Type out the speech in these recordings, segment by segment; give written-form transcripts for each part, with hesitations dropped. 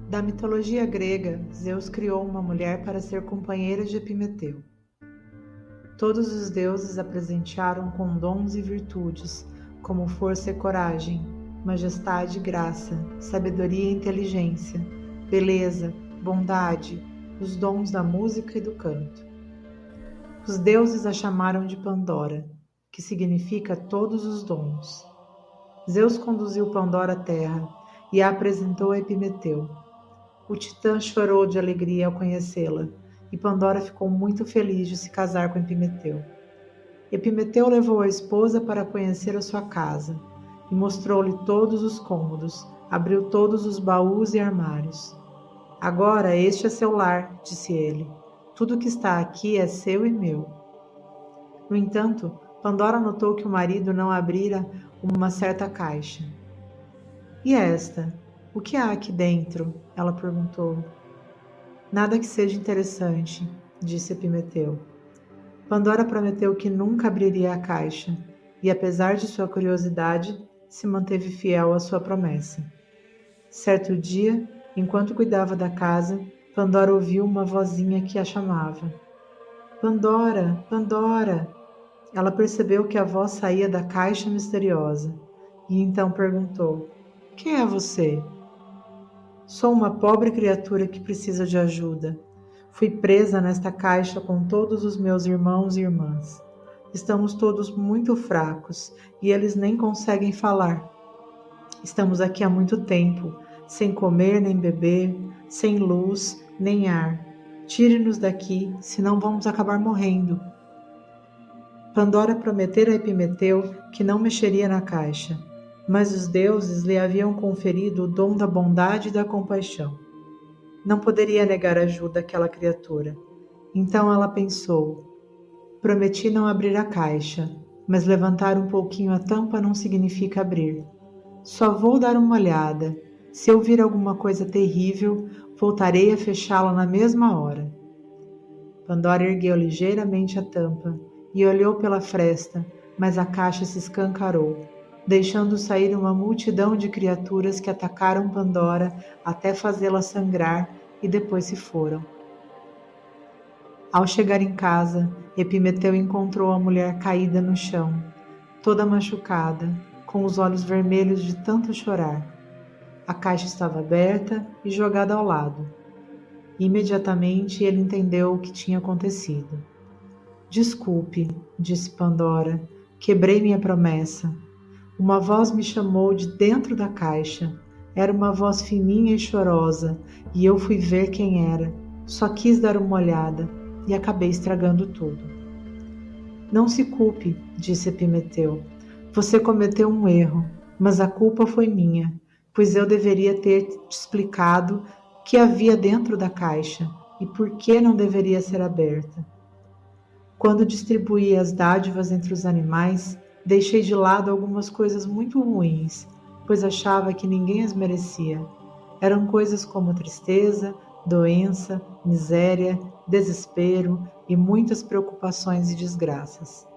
Da mitologia grega, Zeus criou uma mulher para ser companheira de Epimeteu. Todos os deuses a presentearam com dons e virtudes, como força e coragem, majestade e graça, sabedoria e inteligência, beleza, bondade, os dons da música e do canto. Os deuses a chamaram de Pandora, que significa todos os dons. Zeus conduziu Pandora à terra e a apresentou a Epimeteu. O titã chorou de alegria ao conhecê-la, e Pandora ficou muito feliz de se casar com Epimeteu. Epimeteu levou a esposa para conhecer a sua casa, e mostrou-lhe todos os cômodos, abriu todos os baús e armários. Agora este é seu lar, disse ele. Tudo que está aqui é seu e meu. No entanto, Pandora notou que o marido não abrira uma certa caixa. E esta? O que há aqui dentro? Ela perguntou. Nada que seja interessante, disse Epimeteu. Pandora prometeu que nunca abriria a caixa, e apesar de sua curiosidade, se manteve fiel à sua promessa. Certo dia, enquanto cuidava da casa, Pandora ouviu uma vozinha que a chamava. Pandora, Pandora! Ela percebeu que a voz saía da caixa misteriosa, e então perguntou: Quem é você? Sou uma pobre criatura que precisa de ajuda. Fui presa nesta caixa com todos os meus irmãos e irmãs. Estamos todos muito fracos e eles nem conseguem falar. Estamos aqui há muito tempo, sem comer nem beber, sem luz nem ar. Tire-nos daqui, senão vamos acabar morrendo. Pandora prometera a Epimeteu que não mexeria na caixa, mas os deuses lhe haviam conferido o dom da bondade e da compaixão. Não poderia negar ajuda àquela criatura. Então ela pensou: prometi não abrir a caixa, mas levantar um pouquinho a tampa não significa abrir. Só vou dar uma olhada. Se eu vir alguma coisa terrível, voltarei a fechá-la na mesma hora. Pandora ergueu ligeiramente a tampa e olhou pela fresta, mas a caixa se escancarou, deixando sair uma multidão de criaturas que atacaram Pandora até fazê-la sangrar e depois se foram. Ao chegar em casa, Epimeteu encontrou a mulher caída no chão, toda machucada, com os olhos vermelhos de tanto chorar. A caixa estava aberta e jogada ao lado. Imediatamente ele entendeu o que tinha acontecido. Desculpe, disse Pandora, quebrei minha promessa. Uma voz me chamou de dentro da caixa. Era uma voz fininha e chorosa, e eu fui ver quem era. Só quis dar uma olhada e acabei estragando tudo. Não se culpe, disse Epimeteu. Você cometeu um erro, mas a culpa foi minha, pois eu deveria ter te explicado o que havia dentro da caixa e por que não deveria ser aberta. Quando distribuí as dádivas entre os animais, deixei de lado algumas coisas muito ruins, pois achava que ninguém as merecia. Eram coisas como tristeza, doença, miséria, desespero e muitas preocupações e desgraças.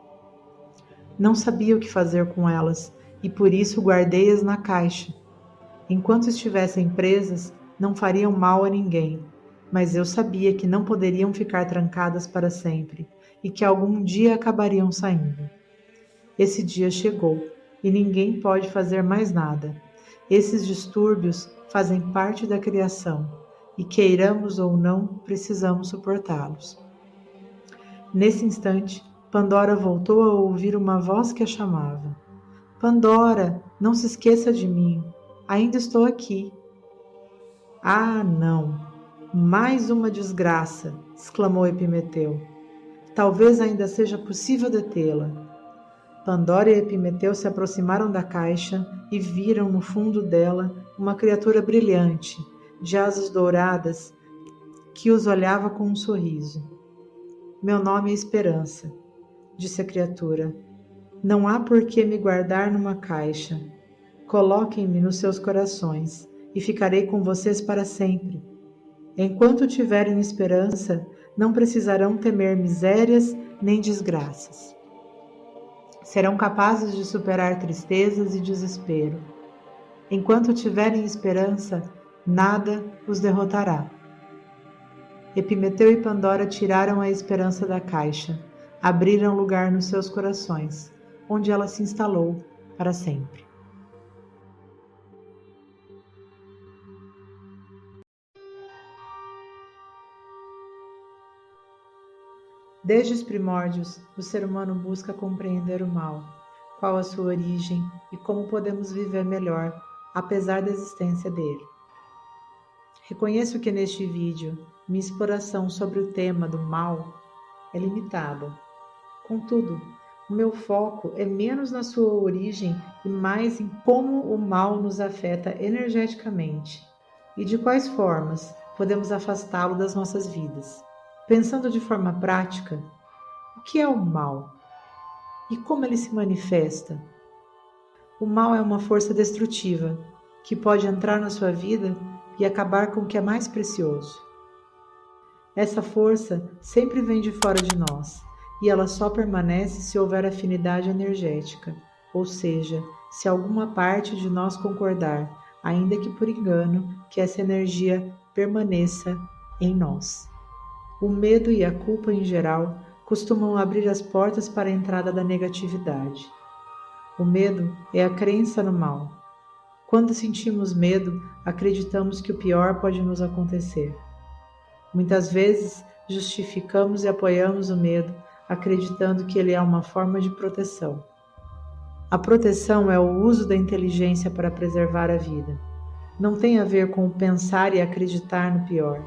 Não sabia o que fazer com elas e por isso guardei-as na caixa. Enquanto estivessem presas, não fariam mal a ninguém, mas eu sabia que não poderiam ficar trancadas para sempre e que algum dia acabariam saindo. Esse dia chegou e ninguém pode fazer mais nada. Esses distúrbios fazem parte da criação e, queiramos ou não, precisamos suportá-los. Nesse instante, Pandora voltou a ouvir uma voz que a chamava. Pandora, não se esqueça de mim. Ainda estou aqui. Ah, não! Mais uma desgraça! Exclamou Epimeteu. Talvez ainda seja possível detê-la. Pandora e Epimeteu se aproximaram da caixa e viram no fundo dela uma criatura brilhante, de asas douradas, que os olhava com um sorriso. Meu nome é Esperança, disse a criatura. Não há por que me guardar numa caixa. Coloquem-me nos seus corações e ficarei com vocês para sempre. Enquanto tiverem esperança, não precisarão temer misérias nem desgraças. Serão capazes de superar tristezas e desespero. Enquanto tiverem esperança, Nada os derrotará. Epimeteu e Pandora tiraram a esperança da caixa, abriram lugar nos seus corações, onde ela se instalou para sempre. Desde os primórdios, o ser humano busca compreender o mal, qual a sua origem e como podemos viver melhor, apesar da existência dele. Reconheço que neste vídeo, minha exploração sobre o tema do mal é limitada. Contudo, o meu foco é menos na sua origem e mais em como o mal nos afeta energeticamente e de quais formas podemos afastá-lo das nossas vidas. Pensando de forma prática, o que é o mal e como ele se manifesta? O mal é uma força destrutiva que pode entrar na sua vida e acabar com o que é mais precioso. Essa força sempre vem de fora de nós e ela só permanece se houver afinidade energética, ou seja, se alguma parte de nós concordar, ainda que por engano, que essa energia permaneça em nós. O medo e a culpa em geral costumam abrir as portas para a entrada da negatividade. O medo é a crença no mal. Quando sentimos medo, acreditamos que o pior pode nos acontecer. Muitas vezes, justificamos e apoiamos o medo, acreditando que ele é uma forma de proteção. A proteção é o uso da inteligência para preservar a vida. Não tem a ver com o pensar e acreditar no pior.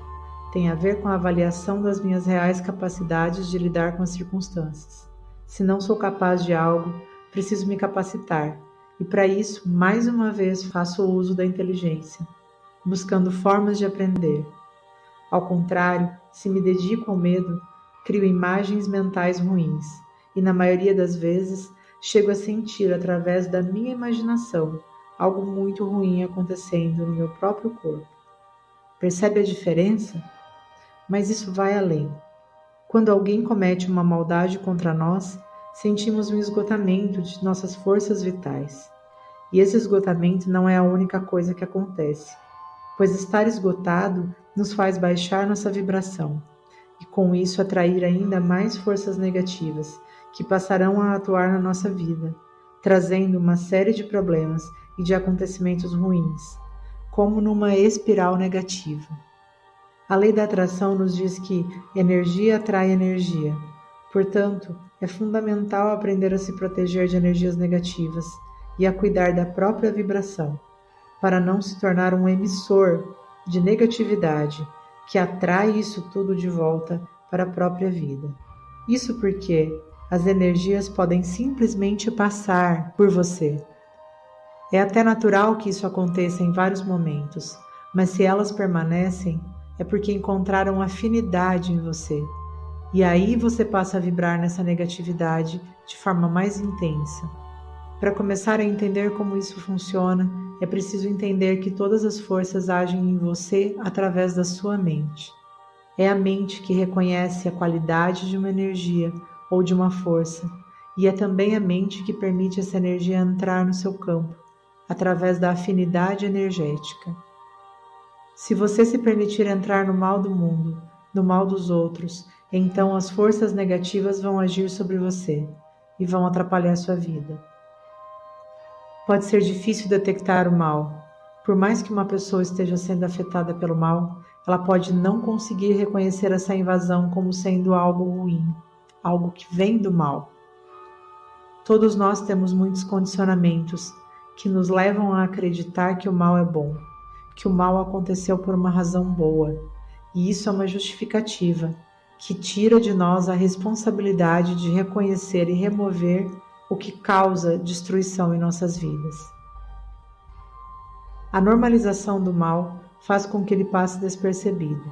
Tem a ver com a avaliação das minhas reais capacidades de lidar com as circunstâncias. Se não sou capaz de algo, preciso me capacitar. E para isso, mais uma vez, faço o uso da inteligência, buscando formas de aprender. Ao contrário, se me dedico ao medo, crio imagens mentais ruins e, na maioria das vezes, chego a sentir, através da minha imaginação, algo muito ruim acontecendo no meu próprio corpo. Percebe a diferença? Mas isso vai além. Quando alguém comete uma maldade contra nós, sentimos um esgotamento de nossas forças vitais. E esse esgotamento não é a única coisa que acontece, pois estar esgotado nos faz baixar nossa vibração e com isso atrair ainda mais forças negativas que passarão a atuar na nossa vida, trazendo uma série de problemas e de acontecimentos ruins, como numa espiral negativa. A lei da atração nos diz que energia atrai energia. Portanto, é fundamental aprender a se proteger de energias negativas e a cuidar da própria vibração, para não se tornar um emissor de negatividade que atrai isso tudo de volta para a própria vida. Isso porque as energias podem simplesmente passar por você. É até natural que isso aconteça em vários momentos, mas se elas permanecem, é porque encontraram afinidade em você. E aí você passa a vibrar nessa negatividade de forma mais intensa. Para começar a entender como isso funciona, é preciso entender que todas as forças agem em você através da sua mente. É a mente que reconhece a qualidade de uma energia ou de uma força, e é também a mente que permite essa energia entrar no seu campo, através da afinidade energética. Se você se permitir entrar no mal do mundo, no mal dos outros, então as forças negativas vão agir sobre você e vão atrapalhar sua vida. Pode ser difícil detectar o mal. Por mais que uma pessoa esteja sendo afetada pelo mal, ela pode não conseguir reconhecer essa invasão como sendo algo ruim, algo que vem do mal. Todos nós temos muitos condicionamentos que nos levam a acreditar que o mal é bom, que o mal aconteceu por uma razão boa, e isso é uma justificativa que tira de nós a responsabilidade de reconhecer e remover o que causa destruição em nossas vidas. A normalização do mal faz com que ele passe despercebido.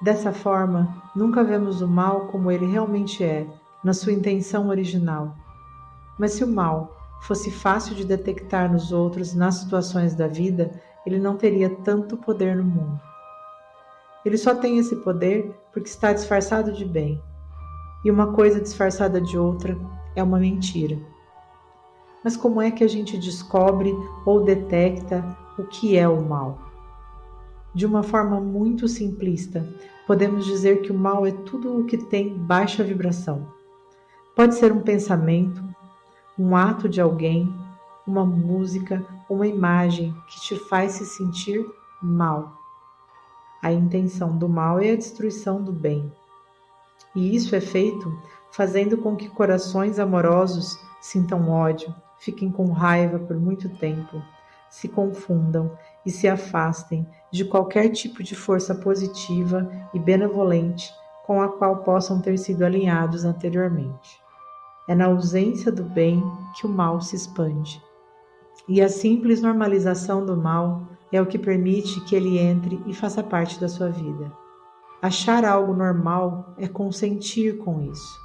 Dessa forma, nunca vemos o mal como ele realmente é, na sua intenção original. Mas se o mal fosse fácil de detectar nos outros, nas situações da vida, ele não teria tanto poder no mundo. Ele só tem esse poder porque está disfarçado de bem. E uma coisa disfarçada de outra é uma mentira. Mas como é que a gente descobre ou detecta o que é o mal? De uma forma muito simplista, podemos dizer que o mal é tudo o que tem baixa vibração. Pode ser um pensamento, um ato de alguém, uma música, uma imagem que te faz se sentir mal. A intenção do mal é a destruição do bem. E isso é feito fazendo com que corações amorosos sintam ódio, fiquem com raiva por muito tempo, se confundam e se afastem de qualquer tipo de força positiva e benevolente com a qual possam ter sido alinhados anteriormente. É na ausência do bem que o mal se expande. E a simples normalização do mal é o que permite que ele entre e faça parte da sua vida. Achar algo normal é consentir com isso.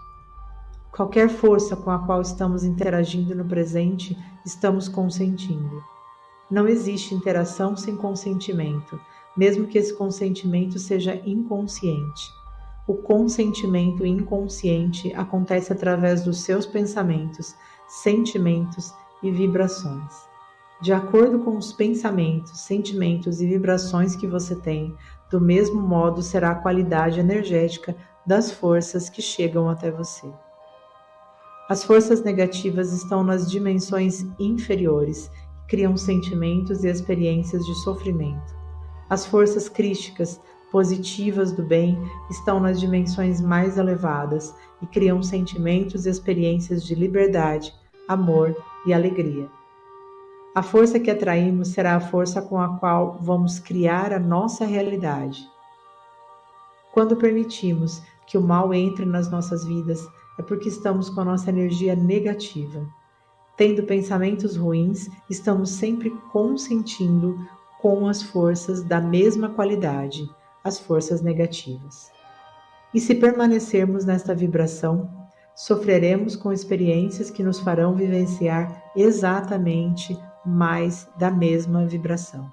Qualquer força com a qual estamos interagindo no presente, estamos consentindo. Não existe interação sem consentimento, mesmo que esse consentimento seja inconsciente. O consentimento inconsciente acontece através dos seus pensamentos, sentimentos e vibrações. De acordo com os pensamentos, sentimentos e vibrações que você tem, do mesmo modo será a qualidade energética das forças que chegam até você. As forças negativas estão nas dimensões inferiores e criam sentimentos e experiências de sofrimento. As forças crísticas, positivas do bem, estão nas dimensões mais elevadas e criam sentimentos e experiências de liberdade, amor e alegria. A força que atraímos será a força com a qual vamos criar a nossa realidade. Quando permitimos que o mal entre nas nossas vidas, é porque estamos com a nossa energia negativa. Tendo pensamentos ruins, estamos sempre consentindo com as forças da mesma qualidade, as forças negativas. E se permanecermos nesta vibração, sofreremos com experiências que nos farão vivenciar exatamente mais da mesma vibração.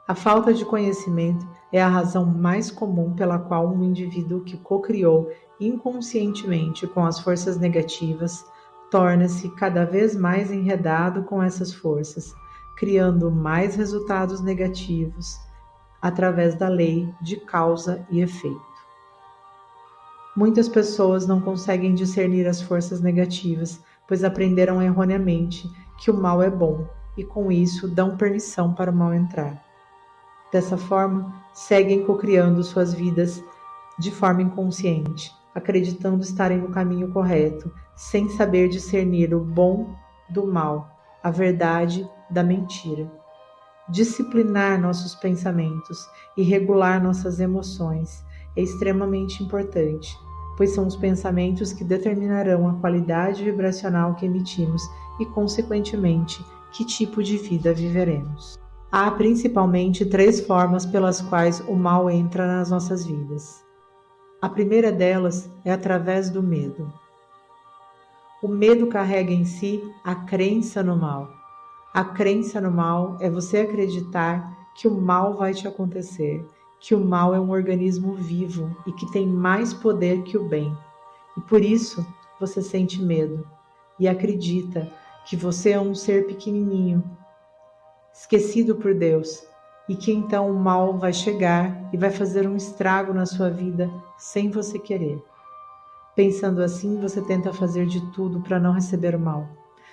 A falta de conhecimento é a razão mais comum pela qual um indivíduo que co-criou inconscientemente com as forças negativas torna-se cada vez mais enredado com essas forças, criando mais resultados negativos através da lei de causa e efeito. Muitas pessoas não conseguem discernir as forças negativas, pois aprenderam erroneamente que o mal é bom e com isso dão permissão para o mal entrar. Dessa forma, seguem cocriando suas vidas de forma inconsciente, acreditando estarem no caminho correto, sem saber discernir o bom do mal, a verdade da mentira. Disciplinar nossos pensamentos e regular nossas emoções é extremamente importante, pois são os pensamentos que determinarão a qualidade vibracional que emitimos e, consequentemente, que tipo de vida viveremos. Há principalmente 3 formas pelas quais o mal entra nas nossas vidas. A primeira delas é através do medo. O medo carrega em si a crença no mal. A crença no mal é você acreditar que o mal vai te acontecer, que o mal é um organismo vivo e que tem mais poder que o bem. E por isso você sente medo e acredita que você é um ser pequenininho, esquecido por Deus, e que então o mal vai chegar e vai fazer um estrago na sua vida sem você querer. Pensando assim, você tenta fazer de tudo para não receber o mal.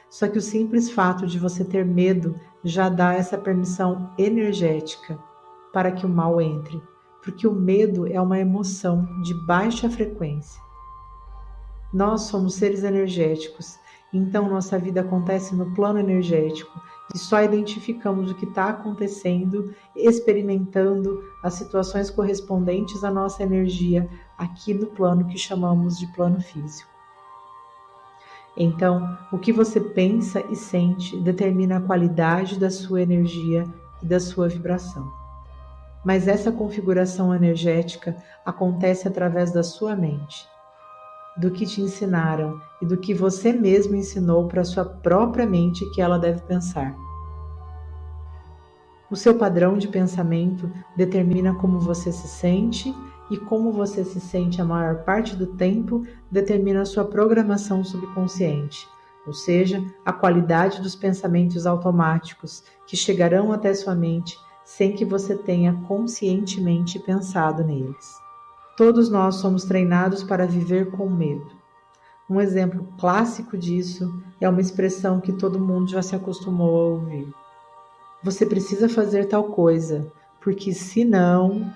Só que o simples fato de você ter medo já dá essa permissão energética para que o mal entre, porque o medo é uma emoção de baixa frequência. Nós somos seres energéticos, então nossa vida acontece no plano energético e só identificamos o que está acontecendo, experimentando as situações correspondentes à nossa energia aqui no plano que chamamos de plano físico. Então, o que você pensa e sente determina a qualidade da sua energia e da sua vibração. Mas essa configuração energética acontece através da sua mente, do que te ensinaram e do que você mesmo ensinou para a sua própria mente que ela deve pensar. O seu padrão de pensamento determina como você se sente e como você se sente a maior parte do tempo determina a sua programação subconsciente, ou seja, a qualidade dos pensamentos automáticos que chegarão até sua mente sem que você tenha conscientemente pensado neles. Todos nós somos treinados para viver com medo. Um exemplo clássico disso é uma expressão que todo mundo já se acostumou a ouvir. Você precisa fazer tal coisa, porque senão...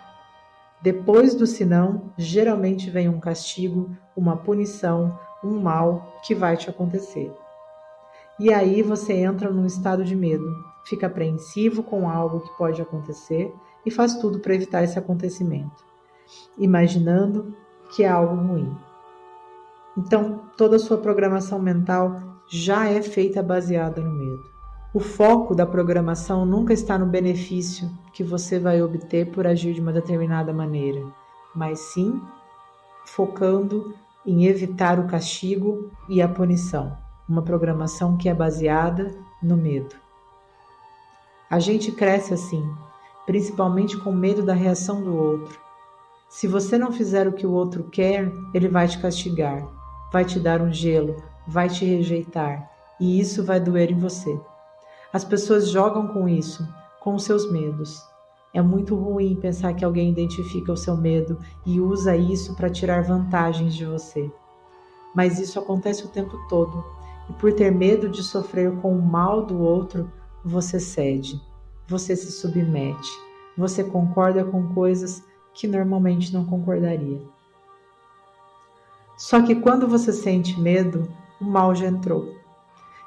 Depois do senão, geralmente vem um castigo, uma punição, um mal que vai te acontecer. E aí você entra num estado de medo, fica apreensivo com algo que pode acontecer e faz tudo para evitar esse acontecimento, imaginando que é algo ruim. Então, toda a sua programação mental já é feita baseada no medo. O foco da programação nunca está no benefício que você vai obter por agir de uma determinada maneira, mas sim focando em evitar o castigo e a punição, uma programação que é baseada no medo. A gente cresce assim, principalmente com medo da reação do outro. Se você não fizer o que o outro quer, ele vai te castigar, vai te dar um gelo, vai te rejeitar, e isso vai doer em você. As pessoas jogam com isso, com os seus medos. É muito ruim pensar que alguém identifica o seu medo e usa isso para tirar vantagens de você. Mas isso acontece o tempo todo, e por ter medo de sofrer com o mal do outro, você cede, você se submete, você concorda com coisas que normalmente não concordaria. Só que quando você sente medo, o mal já entrou.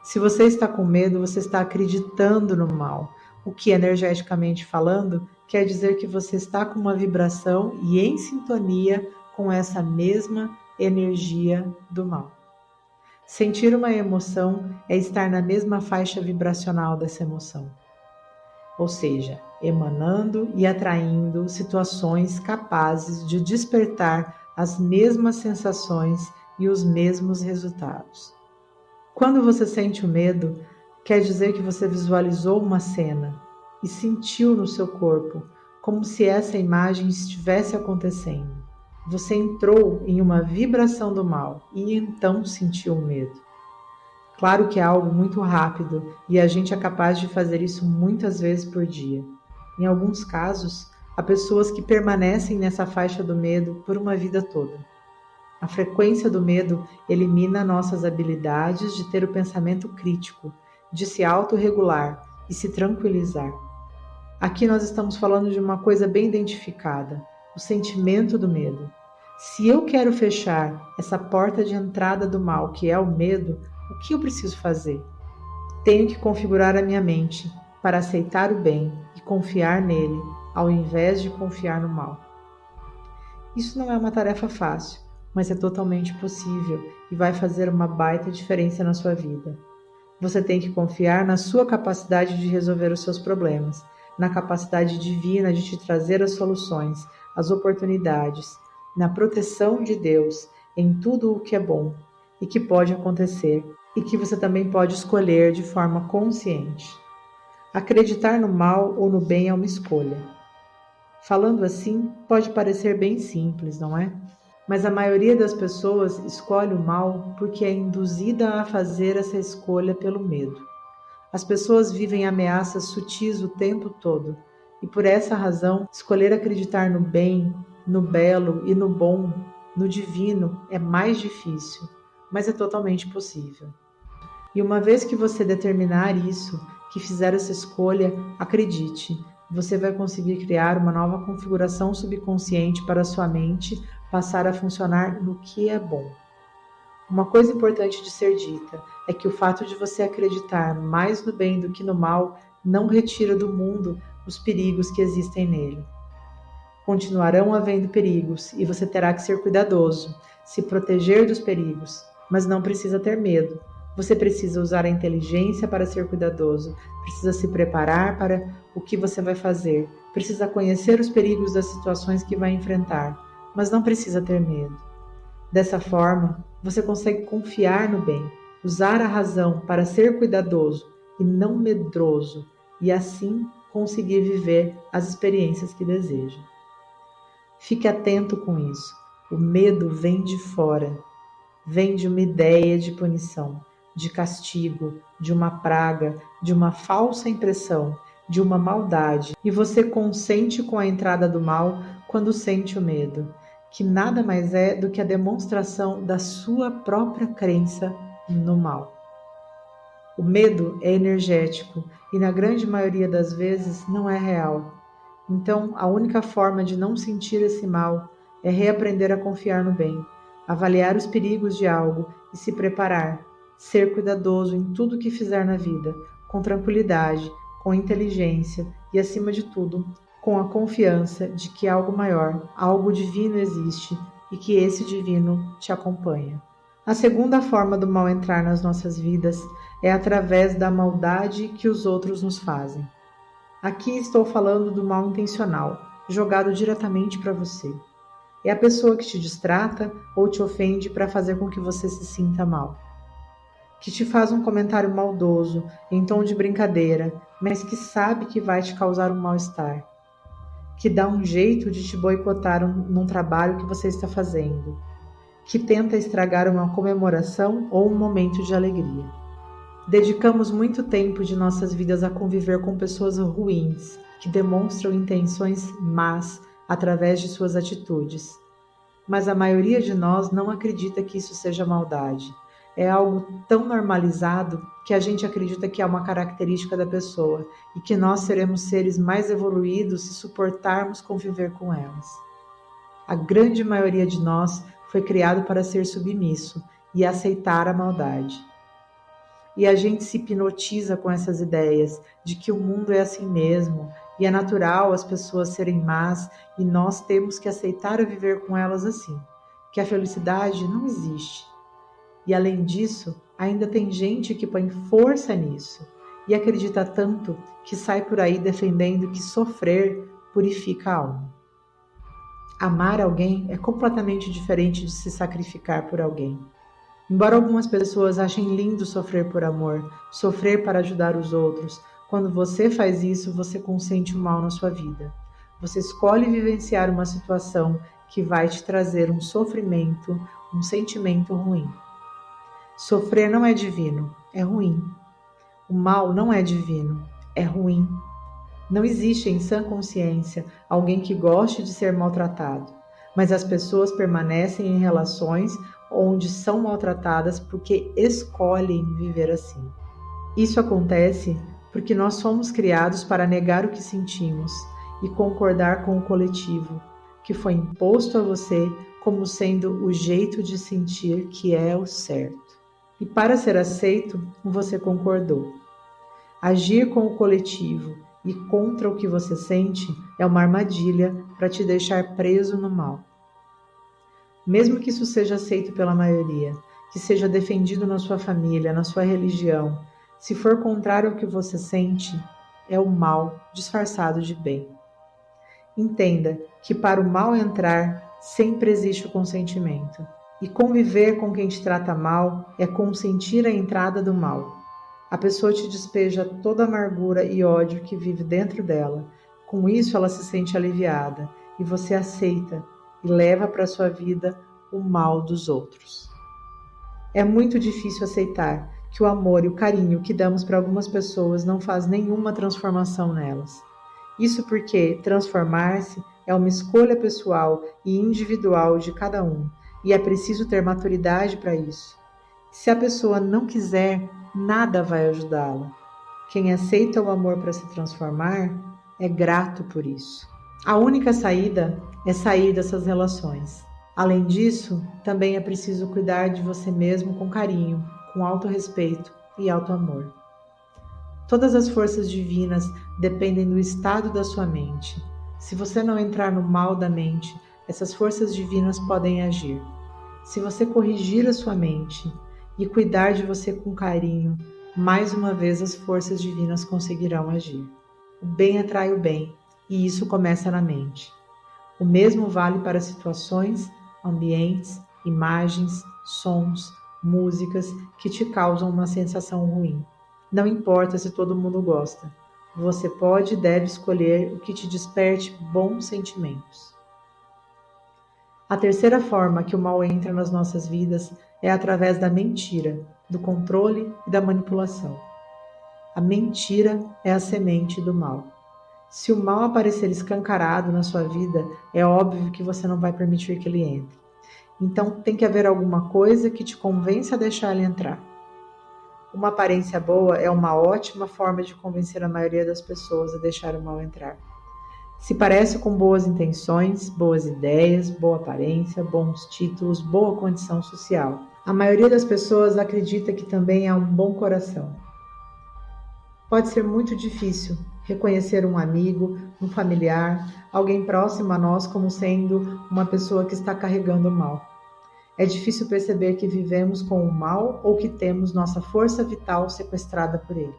Se você está com medo, você está acreditando no mal, o que energeticamente falando quer dizer que você está com uma vibração e em sintonia com essa mesma energia do mal. Sentir uma emoção é estar na mesma faixa vibracional dessa emoção, ou seja, emanando e atraindo situações capazes de despertar as mesmas sensações e os mesmos resultados. Quando você sente o medo, quer dizer que você visualizou uma cena e sentiu no seu corpo, como se essa imagem estivesse acontecendo. Você entrou em uma vibração do mal e então sentiu o medo. Claro que é algo muito rápido e a gente é capaz de fazer isso muitas vezes por dia. Em alguns casos, há pessoas que permanecem nessa faixa do medo por uma vida toda. A frequência do medo elimina nossas habilidades de ter o pensamento crítico, de se autorregular e se tranquilizar. Aqui nós estamos falando de uma coisa bem identificada, o sentimento do medo. Se eu quero fechar essa porta de entrada do mal, que é o medo, o que eu preciso fazer? Tenho que configurar a minha mente para aceitar o bem e confiar nele, ao invés de confiar no mal. Isso não é uma tarefa fácil, mas é totalmente possível e vai fazer uma baita diferença na sua vida. Você tem que confiar na sua capacidade de resolver os seus problemas, na capacidade divina de te trazer as soluções, as oportunidades, na proteção de Deus em tudo o que é bom e que pode acontecer e que você também pode escolher de forma consciente. Acreditar no mal ou no bem é uma escolha. Falando assim, pode parecer bem simples, não é? Mas a maioria das pessoas escolhe o mal porque é induzida a fazer essa escolha pelo medo. As pessoas vivem ameaças sutis o tempo todo, e por essa razão, escolher acreditar no bem, no belo e no bom, no divino, é mais difícil, mas é totalmente possível. E uma vez que você determinar isso, que fizer essa escolha, acredite, você vai conseguir criar uma nova configuração subconsciente para a sua mente passar a funcionar no que é bom. Uma coisa importante de ser dita é que o fato de você acreditar mais no bem do que no mal não retira do mundo os perigos que existem nele. Continuarão havendo perigos e você terá que ser cuidadoso, se proteger dos perigos, mas não precisa ter medo. Você precisa usar a inteligência para ser cuidadoso, precisa se preparar para o que você vai fazer, precisa conhecer os perigos das situações que vai enfrentar, mas não precisa ter medo. Dessa forma, você consegue confiar no bem, usar a razão para ser cuidadoso e não medroso, e assim conseguir viver as experiências que deseja. Fique atento com isso. O medo vem de fora, vem de uma ideia de punição, de castigo, de uma praga, de uma falsa impressão, de uma maldade, e você consente com a entrada do mal quando sente o medo, que nada mais é do que a demonstração da sua própria crença no mal. O medo é energético e, na grande maioria das vezes, não é real. Então, a única forma de não sentir esse mal é reaprender a confiar no bem, avaliar os perigos de algo e se preparar, ser cuidadoso em tudo o que fizer na vida, com tranquilidade, com inteligência e, acima de tudo, com a confiança de que algo maior, algo divino existe e que esse divino te acompanha. A segunda forma do mal entrar nas nossas vidas é através da maldade que os outros nos fazem. Aqui estou falando do mal intencional, jogado diretamente para você. É a pessoa que te distrata ou te ofende para fazer com que você se sinta mal. Que te faz um comentário maldoso, em tom de brincadeira, mas que sabe que vai te causar um mal-estar. Que dá um jeito de te boicotar num trabalho que você está fazendo. Que tenta estragar uma comemoração ou um momento de alegria. Dedicamos muito tempo de nossas vidas a conviver com pessoas ruins, que demonstram intenções más através de suas atitudes. Mas a maioria de nós não acredita que isso seja maldade. É algo tão normalizado que a gente acredita que é uma característica da pessoa e que nós seremos seres mais evoluídos se suportarmos conviver com elas. A grande maioria de nós foi criado para ser submisso e aceitar a maldade. E a gente se hipnotiza com essas ideias de que o mundo é assim mesmo e é natural as pessoas serem más e nós temos que aceitar a viver com elas assim, que a felicidade não existe. E além disso, ainda tem gente que põe força nisso e acredita tanto que sai por aí defendendo que sofrer purifica a alma. Amar alguém é completamente diferente de se sacrificar por alguém. Embora algumas pessoas achem lindo sofrer por amor, sofrer para ajudar os outros, quando você faz isso, você consente o mal na sua vida. Você escolhe vivenciar uma situação que vai te trazer um sofrimento, um sentimento ruim. Sofrer não é divino, é ruim. O mal não é divino, é ruim. Não existe em sã consciência alguém que goste de ser maltratado, mas as pessoas permanecem em relações onde são maltratadas porque escolhem viver assim. Isso acontece porque nós somos criados para negar o que sentimos e concordar com o coletivo, que foi imposto a você como sendo o jeito de sentir que é o certo. E para ser aceito, você concordou. Agir com o coletivo e contra o que você sente é uma armadilha para te deixar preso no mal. Mesmo que isso seja aceito pela maioria, que seja defendido na sua família, na sua religião, se for contrário ao que você sente, é o mal disfarçado de bem. Entenda que para o mal entrar, sempre existe o consentimento. E conviver com quem te trata mal é consentir a entrada do mal. A pessoa te despeja toda a amargura e ódio que vive dentro dela. Com isso, ela se sente aliviada e você aceita e leva para sua vida o mal dos outros. É muito difícil aceitar que o amor e o carinho que damos para algumas pessoas não faz nenhuma transformação nelas. Isso porque transformar-se é uma escolha pessoal e individual de cada um, e é preciso ter maturidade para isso. Se a pessoa não quiser, nada vai ajudá-la. Quem aceita o amor para se transformar é grato por isso. A única saída é sair dessas relações. Além disso, também é preciso cuidar de você mesmo com carinho, com autorrespeito e autoamor. Todas as forças divinas dependem do estado da sua mente. Se você não entrar no mal da mente, essas forças divinas podem agir. Se você corrigir a sua mente e cuidar de você com carinho, mais uma vez as forças divinas conseguirão agir. O bem atrai o bem, e isso começa na mente. O mesmo vale para situações, ambientes, imagens, sons, músicas que te causam uma sensação ruim. Não importa se todo mundo gosta. Você pode e deve escolher o que te desperte bons sentimentos. A terceira forma que o mal entra nas nossas vidas é através da mentira, do controle e da manipulação. A mentira é a semente do mal. Se o mal aparecer escancarado na sua vida, é óbvio que você não vai permitir que ele entre. Então tem que haver alguma coisa que te convença a deixar ele entrar. Uma aparência boa é uma ótima forma de convencer a maioria das pessoas a deixar o mal entrar. Se parece com boas intenções, boas ideias, boa aparência, bons títulos, boa condição social. A maioria das pessoas acredita que também há um bom coração. Pode ser muito difícil reconhecer um amigo, um familiar, alguém próximo a nós como sendo uma pessoa que está carregando o mal. É difícil perceber que vivemos com o mal ou que temos nossa força vital sequestrada por ele.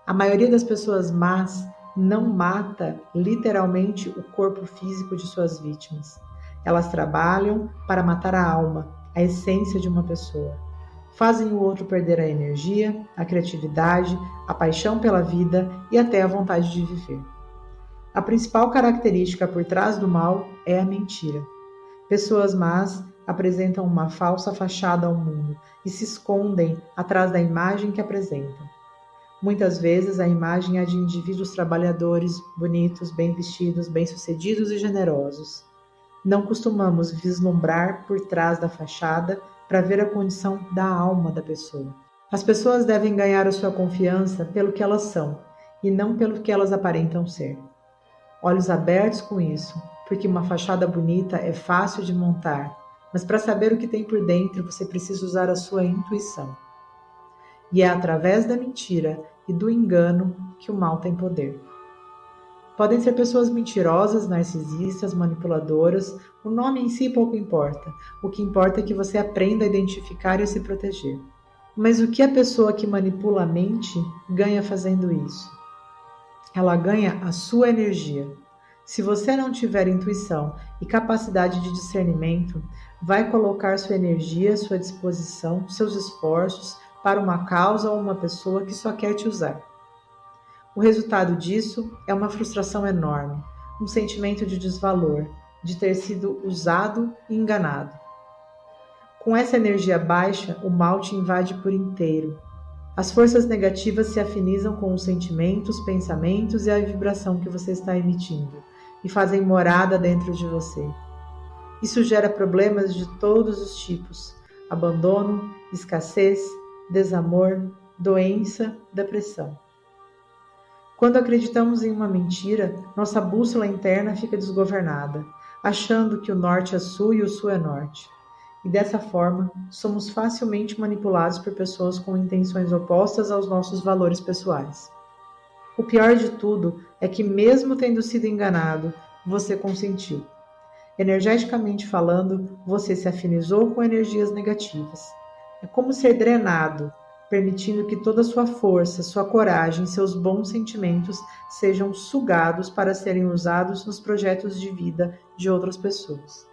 A maioria das pessoas más não mata literalmente o corpo físico de suas vítimas. Elas trabalham para matar a alma, a essência de uma pessoa. Fazem o outro perder a energia, a criatividade, a paixão pela vida e até a vontade de viver. A principal característica por trás do mal é a mentira. Pessoas más apresentam uma falsa fachada ao mundo e se escondem atrás da imagem que apresentam. Muitas vezes a imagem é de indivíduos trabalhadores, bonitos, bem vestidos, bem-sucedidos e generosos. Não costumamos vislumbrar por trás da fachada para ver a condição da alma da pessoa. As pessoas devem ganhar a sua confiança pelo que elas são e não pelo que elas aparentam ser. Olhos abertos com isso, porque uma fachada bonita é fácil de montar, mas para saber o que tem por dentro você precisa usar a sua intuição. E é através da mentira e do engano que o mal tem poder. Podem ser pessoas mentirosas, narcisistas, manipuladoras, o nome em si pouco importa. O que importa é que você aprenda a identificar e a se proteger. Mas o que a pessoa que manipula a mente ganha fazendo isso? Ela ganha a sua energia. Se você não tiver intuição e capacidade de discernimento, vai colocar sua energia, sua disposição, seus esforços para uma causa ou uma pessoa que só quer te usar. O resultado disso é uma frustração enorme, um sentimento de desvalor, de ter sido usado e enganado. Com essa energia baixa, o mal te invade por inteiro. As forças negativas se afinizam com os sentimentos, pensamentos e a vibração que você está emitindo e fazem morada dentro de você. Isso gera problemas de todos os tipos: abandono, escassez, desamor, doença, depressão. Quando acreditamos em uma mentira, nossa bússola interna fica desgovernada, achando que o norte é sul e o sul é norte. E dessa forma, somos facilmente manipulados por pessoas com intenções opostas aos nossos valores pessoais. O pior de tudo é que, mesmo tendo sido enganado, você consentiu. Energeticamente falando, você se afinizou com energias negativas. É como ser drenado, permitindo que toda a sua força, sua coragem, seus bons sentimentos sejam sugados para serem usados nos projetos de vida de outras pessoas.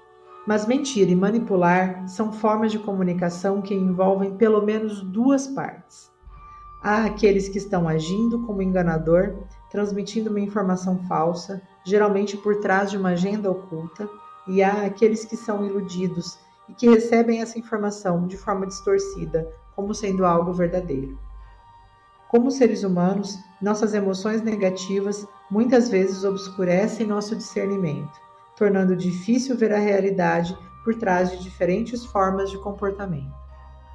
Mas mentir e manipular são formas de comunicação que envolvem pelo menos duas partes. Há aqueles que estão agindo como enganador, transmitindo uma informação falsa, geralmente por trás de uma agenda oculta, e há aqueles que são iludidos e que recebem essa informação de forma distorcida, como sendo algo verdadeiro. Como seres humanos, nossas emoções negativas muitas vezes obscurecem nosso discernimento, tornando difícil ver a realidade por trás de diferentes formas de comportamento.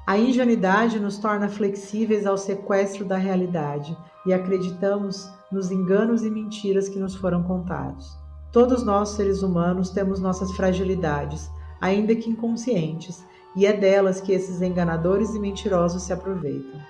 A ingenuidade nos torna flexíveis ao sequestro da realidade e acreditamos nos enganos e mentiras que nos foram contados. Todos nós, seres humanos, temos nossas fragilidades, ainda que inconscientes, e é delas que esses enganadores e mentirosos se aproveitam.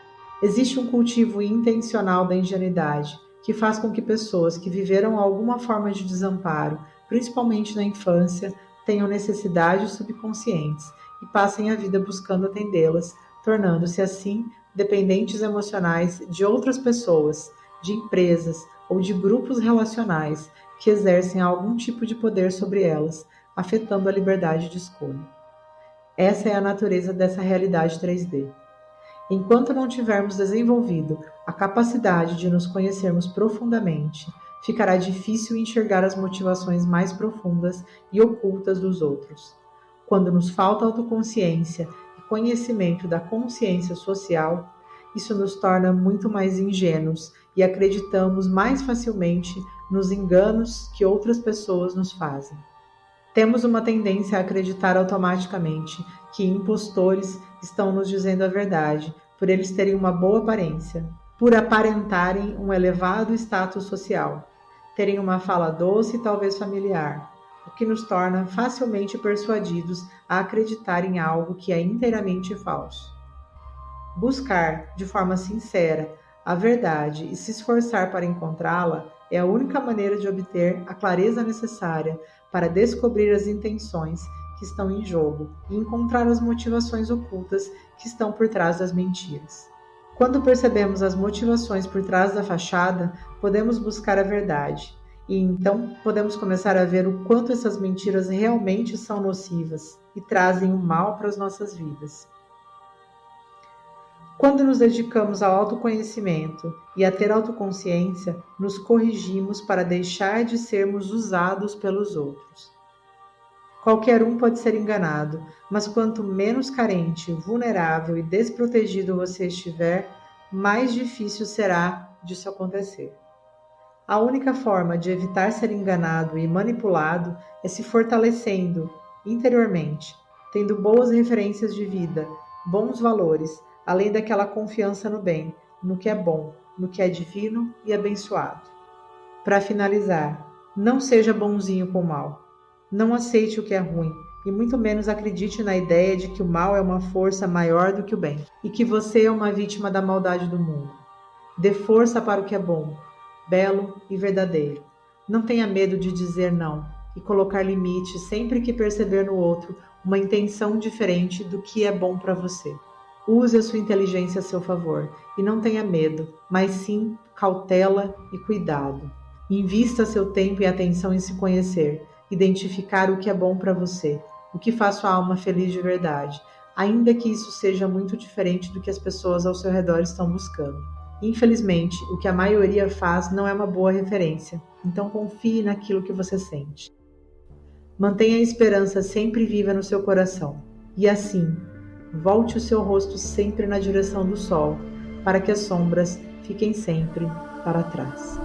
Existe um cultivo intencional da ingenuidade, que faz com que pessoas que viveram alguma forma de desamparo, principalmente na infância, tenham necessidades subconscientes e passem a vida buscando atendê-las, tornando-se assim dependentes emocionais de outras pessoas, de empresas ou de grupos relacionais que exercem algum tipo de poder sobre elas, afetando a liberdade de escolha. Essa é a natureza dessa realidade 3D. Enquanto não tivermos desenvolvido a capacidade de nos conhecermos profundamente, ficará difícil enxergar as motivações mais profundas e ocultas dos outros. Quando nos falta autoconsciência e conhecimento da consciência social, Isso nos torna muito mais ingênuos e acreditamos mais facilmente nos enganos que outras pessoas nos fazem. Temos uma tendência a acreditar automaticamente que impostores estão nos dizendo a verdade, por eles terem uma boa aparência, por aparentarem um elevado status social, terem uma fala doce e talvez familiar, o que nos torna facilmente persuadidos a acreditar em algo que é inteiramente falso. Buscar, de forma sincera, a verdade e se esforçar para encontrá-la é a única maneira de obter a clareza necessária para descobrir as intenções que estão em jogo e encontrar as motivações ocultas que estão por trás das mentiras. Quando percebemos as motivações por trás da fachada, podemos buscar a verdade e então podemos começar a ver o quanto essas mentiras realmente são nocivas e trazem o mal para as nossas vidas. Quando nos dedicamos ao autoconhecimento e a ter autoconsciência, nos corrigimos para deixar de sermos usados pelos outros. Qualquer um pode ser enganado, mas quanto menos carente, vulnerável e desprotegido você estiver, mais difícil será disso acontecer. A única forma de evitar ser enganado e manipulado é se fortalecendo interiormente, tendo boas referências de vida, bons valores, além daquela confiança no bem, no que é bom, no que é divino e abençoado. Para finalizar, não seja bonzinho com o mal. Não aceite o que é ruim e muito menos acredite na ideia de que o mal é uma força maior do que o bem e que você é uma vítima da maldade do mundo. Dê força para o que é bom, belo e verdadeiro. Não tenha medo de dizer não e colocar limites sempre que perceber no outro uma intenção diferente do que é bom para você. Use a sua inteligência a seu favor e não tenha medo, mas sim cautela e cuidado. Invista seu tempo e atenção em se conhecer, identificar o que é bom para você, o que faz sua alma feliz de verdade, ainda que isso seja muito diferente do que as pessoas ao seu redor estão buscando. Infelizmente, o que a maioria faz não é uma boa referência, então confie naquilo que você sente. Mantenha a esperança sempre viva no seu coração e assim, volte o seu rosto sempre na direção do sol, para que as sombras fiquem sempre para trás.